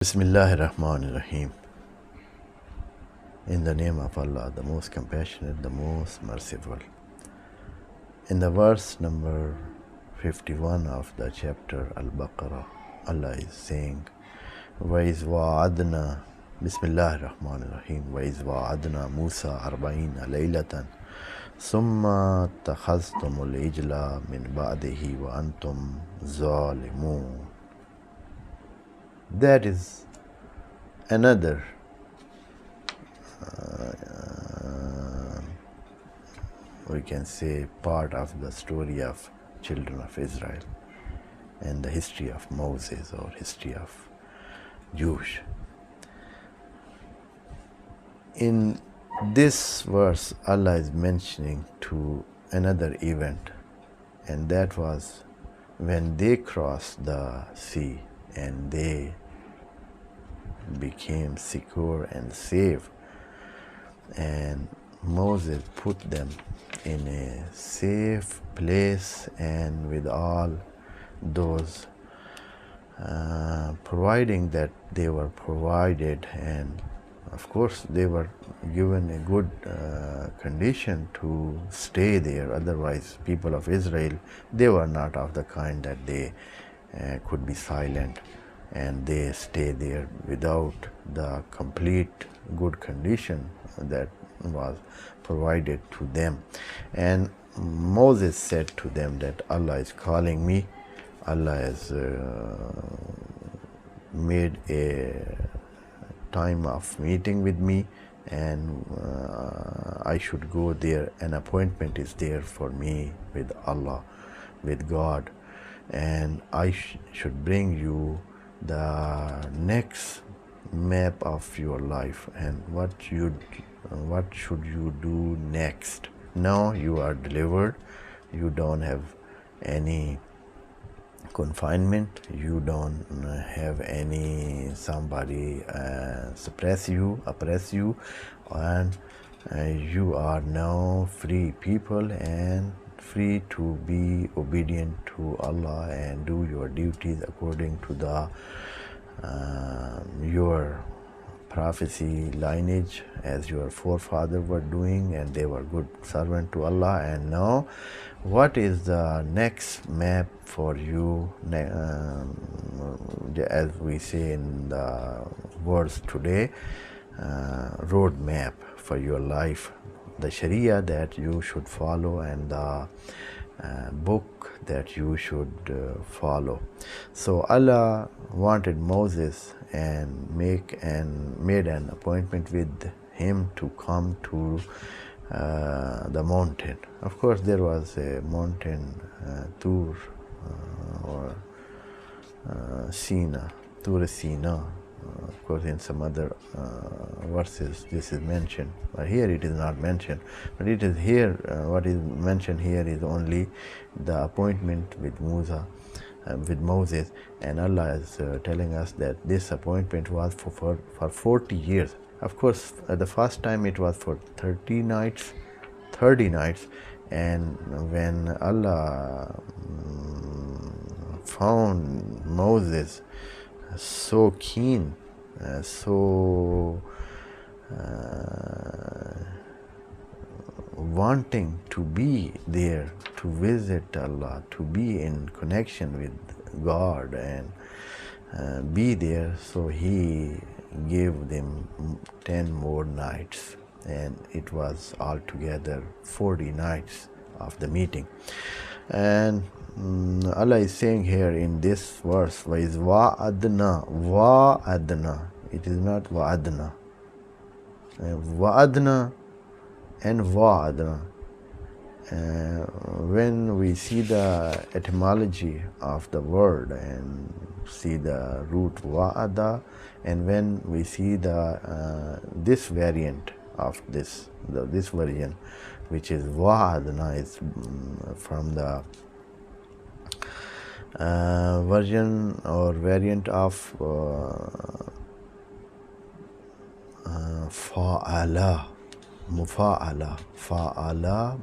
Bismillahirrahmanirrahim. In the name of Allah, the most compassionate, the most merciful. In the verse number 51 of the chapter Al-Baqarah, Allah is saying, وَإِذْ وَعَدْنَا Bismillahirrahmanirrahim. وَإِذْ وَعَدْنَا مُوسَى 40 لَيْلَةً ثُمَّ اتَّخَذْتُمُ الْعِجْلَ مِنْ بَعْدِهِ وَأَنْتُمْ ظَالِمُونَ. That is another we can say part of the story of children of Israel and the history of Moses or history of Jews. In this verse, Allah is mentioning to another event, and that was when they crossed the sea and they became secure and safe, and Moses put them in a safe place, and with all those providing that they were provided, and of course they were given a good condition to stay there. Otherwise, people of Israel, they were not of the kind that they could be silent, and they stay there without the complete good condition that was provided to them. And Moses said to them that Allah is calling me. Allah has made a time of meeting with me, and I should go there. An appointment is there for me with Allah, with God, and I should bring you the next map of your life and what should you do next. Now you are delivered, you don't have any confinement, you don't have any somebody oppress you, and you are now free people and free to be obedient to Allah and do your duties according to the your prophecy lineage as your forefathers were doing, and they were good servant to Allah. And now what is the next map for you, as we say in the words today, road map for your life, the Sharia that you should follow, and the book that you should follow. So Allah wanted Moses and made an appointment with him to come to the mountain. Of course, there was a mountain Tur or Sina, Tur Sina. Of course, in some other verses this is mentioned, but here it is not mentioned. But it is here, what is mentioned here is only the appointment with Moses, and Allah is telling us that this appointment was for 40 years. Of course, the first time it was for 30 nights, and when Allah found Moses so keen, wanting to be there, to visit Allah, to be in connection with God and be there, so He gave them 10 more nights, and it was altogether 40 nights of the meeting. And Allah is saying here in this verse, وَإِذْ وَعَدْنَا. It is not وَعَدْنَا. وَعَدْنَا and وَعَدْنَا. When we see the etymology of the word and see the root wa'ada, and when we see the this variant of this version, which is wa'adna, is from the version or variant of fa'ala, mufa'ala, fa'ala,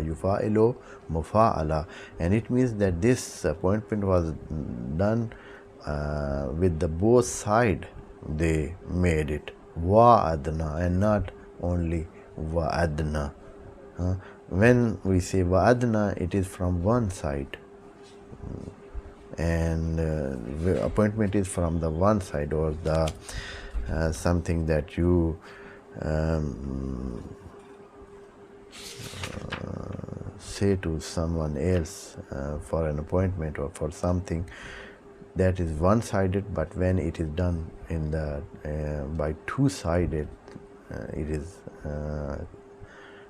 yufa'ilu, mufa'ala, and it means that this appointment was done with the both side they made it wa'adna and not only wa'adna. When we say wa'adna, it is from one side, and the appointment is from the one side, or the something that you say to someone else for an appointment or for something, that is one-sided. But when it is done in the by two-sided, it is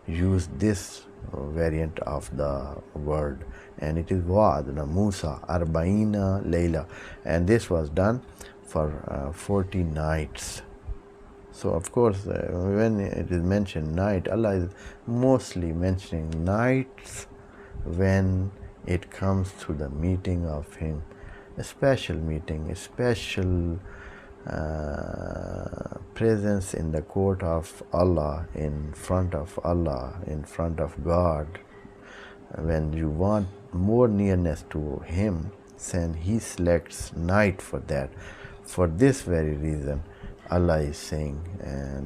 use this variant of the word, and it is wa'adna Musa arba'ina layla, and this was done for 40 nights. So of course, when it is mentioned night, Allah is mostly mentioning nights when it comes to the meeting of Him, a special meeting, a special presence in the court of Allah, in front of Allah, in front of God. When you want more nearness to Him, then He selects night for that. For this very reason, Allah is saying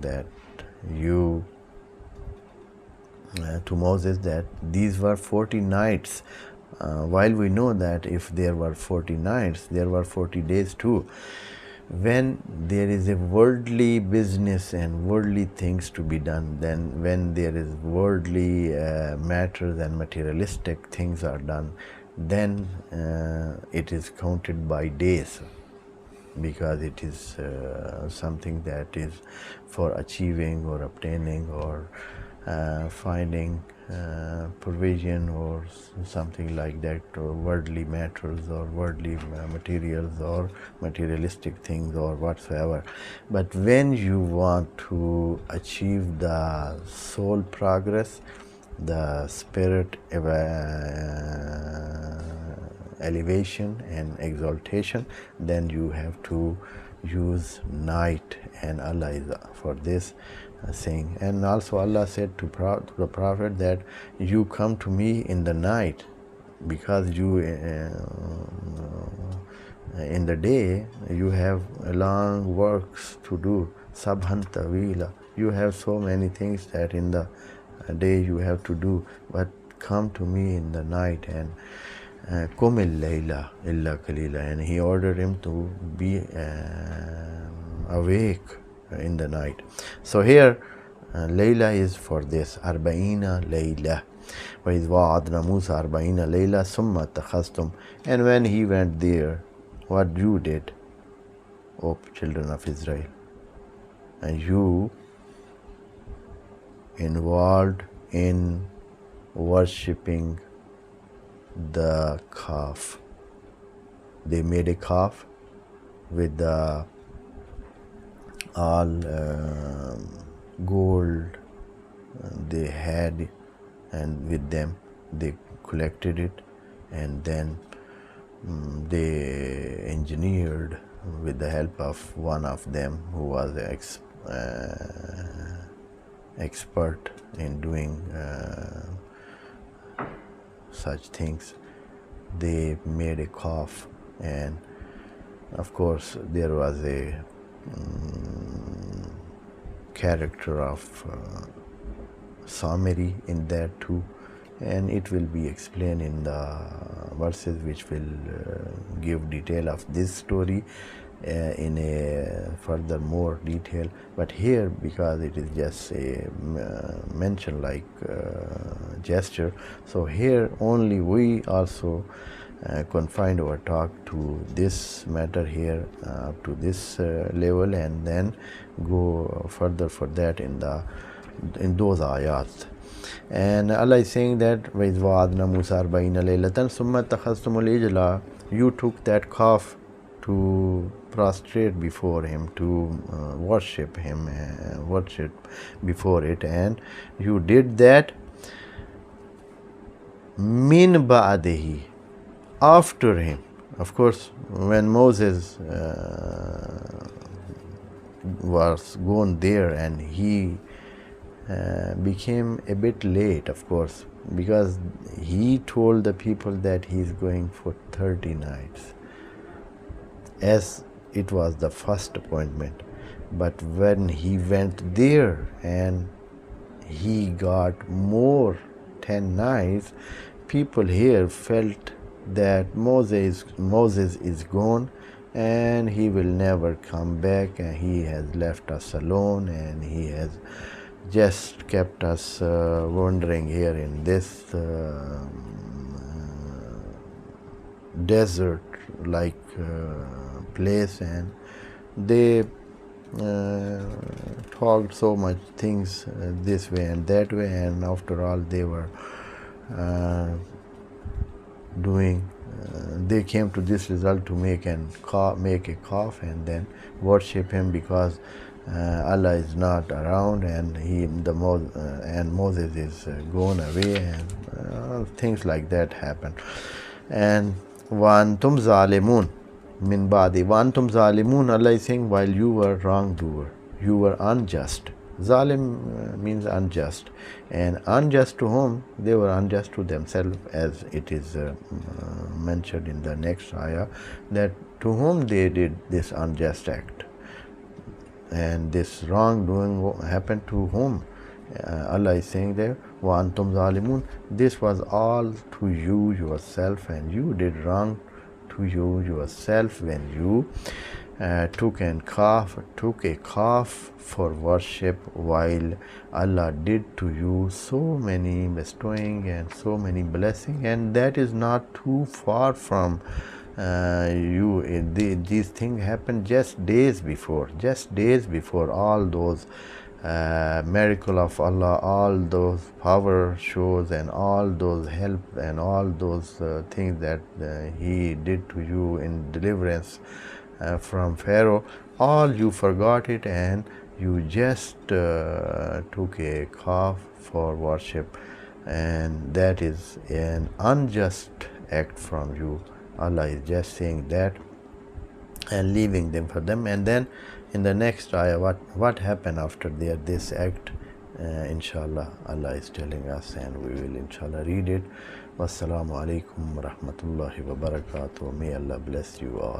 that to Moses that these were 40 nights. While we know that if there were 40 nights, there were 40 days too. When there is a worldly business and worldly things to be done, then when there is worldly matters and materialistic things are done, then it is counted by days, because it is something that is for achieving or obtaining or finding provision or something like that, or worldly matters or worldly materials or materialistic things or whatsoever. But when you want to achieve the soul progress, the spirit elevation and exaltation, then you have to use night, and Allah is for this saying. And also Allah said to the Prophet that you come to me in the night, because you in the day you have long works to do, sabhan tawila, you have so many things that in the day you have to do, but come to me in the night. And Qumil layla illa qalila, and he ordered him to be awake in the night. So here layla is for this, arba'ina layla. وَإِذْ وَعَدْنَا مُوسَى أَرْبَعِينَ لَيْلَةً ثُمَّ اتَّخَذْتُمْ. And when he went there, what you did, O children of Israel, and you involved in worshipping the calf. They made a calf with the all gold they had, and with them they collected it, and then they engineered with the help of one of them who was expert in doing such things. They made a calf, and of course there was a character of summary in that too, and it will be explained in the verses which will give detail of this story in a further more detail. But here, because it is just a mention like gesture, so here only we also confined our talk to this matter here, up to this level, and then go further for that in those ayats. And Allah is saying that وَإِذْ وَعَدْنَا مُوسَى أَرْبَعِينَ لَيْلَةً ثُمَّ اتَّخَذْتُمُ الْعِجْلَ. You took that calf to prostrate before him, to worship him, worship before it, and you did that min ba'dihi, after him. Of course, when Moses was gone there, and he became a bit late, of course, because he told the people that he's going for 30 nights. as it was the first appointment. But when he went there and he got more 10 nights, people here felt that Moses is gone and he will never come back, and he has left us alone, and he has just kept us wandering here in this desert like place. And they talked so much things this way and that way, and after all they were doing they came to this result to make a calf and then worship him, because Allah is not around, and and Moses is gone away, and things like that happen. And وَأَنْتُمْ ظَالِمُونَ min ba'di وَأَنْتُمْ ظَالِمُونَ, Allah is saying, while you were wrongdoer, you were unjust. Zalim means unjust, and unjust to whom? They were unjust to themselves, as it is mentioned in the next ayah, that to whom they did this unjust act, and this wrongdoing happened to whom? Allah is saying there, وَأَنْتُمْ ظَالِمُونَ, this was all to you yourself, and you did wrong to you yourself when you took a calf for worship, while Allah did to you so many bestowing and so many blessings, and that is not too far from you. These things happened just days before all those miracle of Allah, all those power shows, and all those help, and all those things that he did to you in deliverance from Pharaoh. All you forgot it, and you just took a calf for worship, and that is an unjust act from you. Allah is just saying that and leaving them for them. And then in the next ayah, what happened after this act, inshallah Allah is telling us, and we will inshallah read it. Wassalamu alaikum wa rahmatullahi wa barakatuh. May Allah bless you all.